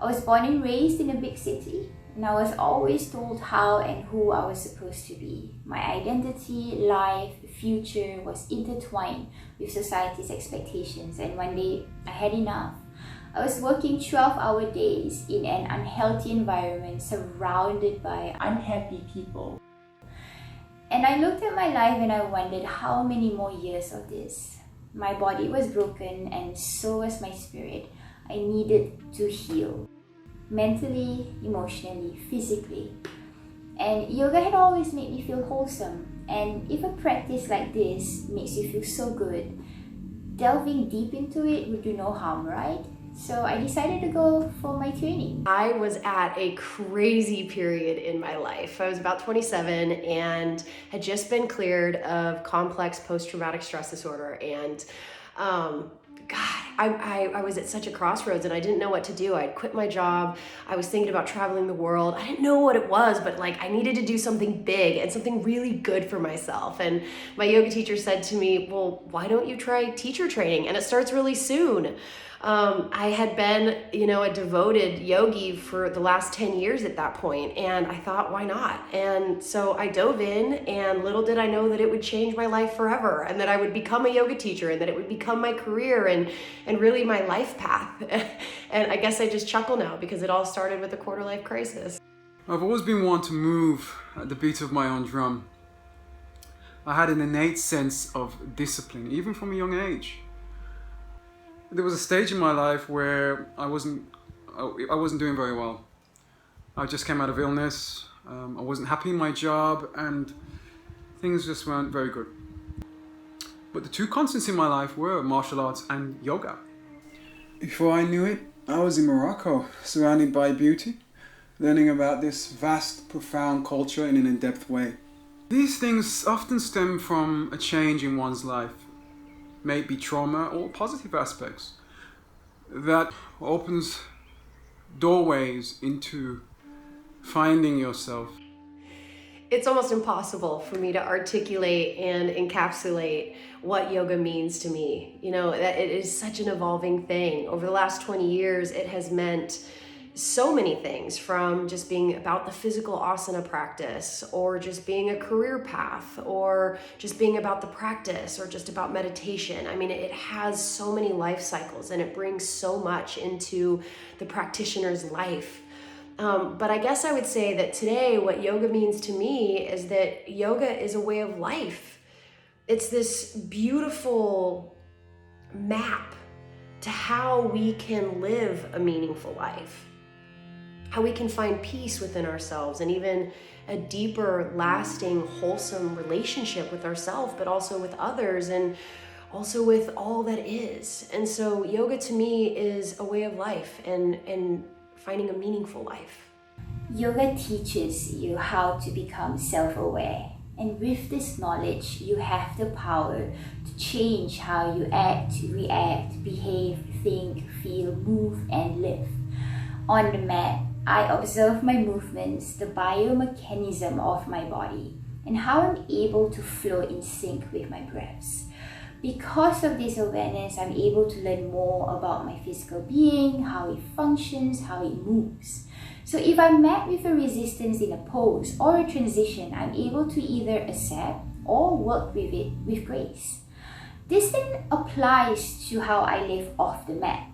I was born and raised in a big city, and I was always told how and who I was supposed to be. My identity, life, future was intertwined with society's expectations, and one day I had enough. I was working 12-hour days in an unhealthy environment surrounded by unhappy people. And I looked at my life and I wondered how many more years of this. My body was broken and so was my spirit. I needed to heal. Mentally, emotionally, physically. And yoga had always made me feel wholesome. And if a practice like this makes you feel so good, delving deep into it would do no harm, right? So I decided to go for my training. I was at a crazy period in my life. I was about 27 and had just been cleared of complex post-traumatic stress disorder. And I was at such a crossroads and I didn't know what to do. I'd quit my job. I was thinking about traveling the world. I didn't know what it was, but I needed to do something big and something really good for myself. And my yoga teacher said to me, well, why don't you try teacher training? And it starts really soon. I had been, a devoted yogi for the last 10 years at that point, and I thought, why not? And so I dove in, and little did I know that it would change my life forever, and that I would become a yoga teacher, and that it would become my career and really my life path. And I guess I just chuckle now because it all started with a quarter-life crisis. I've always been one to move at the beat of my own drum. I had an innate sense of discipline, even from a young age. There was a stage in my life where I wasn't doing very well. I just came out of illness. I wasn't happy in my job, and things just weren't very good. But the two constants in my life were martial arts and yoga. Before I knew it, I was in Morocco, surrounded by beauty, learning about this vast, profound culture in an in-depth way. These things often stem from a change in one's life. May it be trauma or positive aspects that opens doorways into finding yourself. It's almost impossible for me to articulate and encapsulate what yoga means to me. That it is such an evolving thing. Over the last 20 years, it has meant so many things, from just being about the physical asana practice, or just being a career path, or just being about the practice, or just about meditation. I mean, it has so many life cycles and it brings so much into the practitioner's life. But I guess I would say that today what yoga means to me is that yoga is a way of life. It's this beautiful map to how we can live a meaningful life, how we can find peace within ourselves and even a deeper, lasting, wholesome relationship with ourselves, but also with others and also with all that is. And so yoga to me is a way of life and finding a meaningful life. Yoga teaches you how to become self-aware. And with this knowledge, you have the power to change how you act, react, behave, think, feel, move, and live. On the mat, I observe my movements, the biomechanism of my body, and how I'm able to flow in sync with my breaths. Because of this awareness, I'm able to learn more about my physical being, how it functions, how it moves. So if I'm met with a resistance in a pose or a transition, I'm able to either accept or work with it with grace. This then applies to how I live off the mat.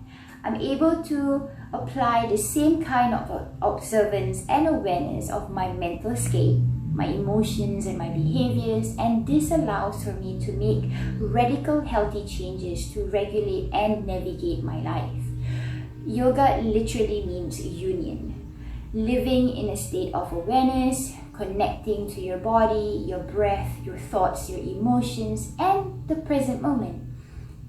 I'm able to apply the same kind of observance and awareness of my mental state, my emotions and my behaviors, and this allows for me to make radical healthy changes to regulate and navigate my life. Yoga literally means union, living in a state of awareness, connecting to your body, your breath, your thoughts, your emotions, and the present moment.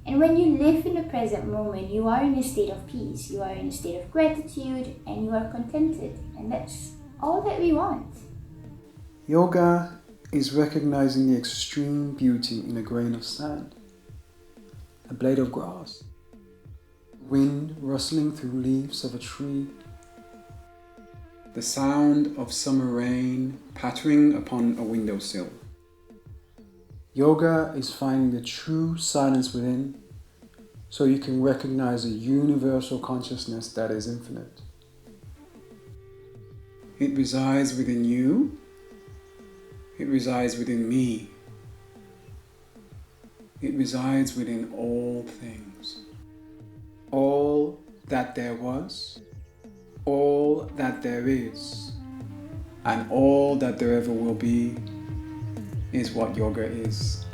And when you live in the present moment, you are in a state of peace, you are in a state of gratitude, and you are contented. And that's all that we want. Yoga is recognizing the extreme beauty in a grain of sand, a blade of grass, wind rustling through leaves of a tree, the sound of summer rain pattering upon a windowsill. Yoga is finding the true silence within, so you can recognize a universal consciousness that is infinite. It resides within you. It resides within me. It resides within all things. All that there was, all that there is, and all that there ever will be is what yoga is.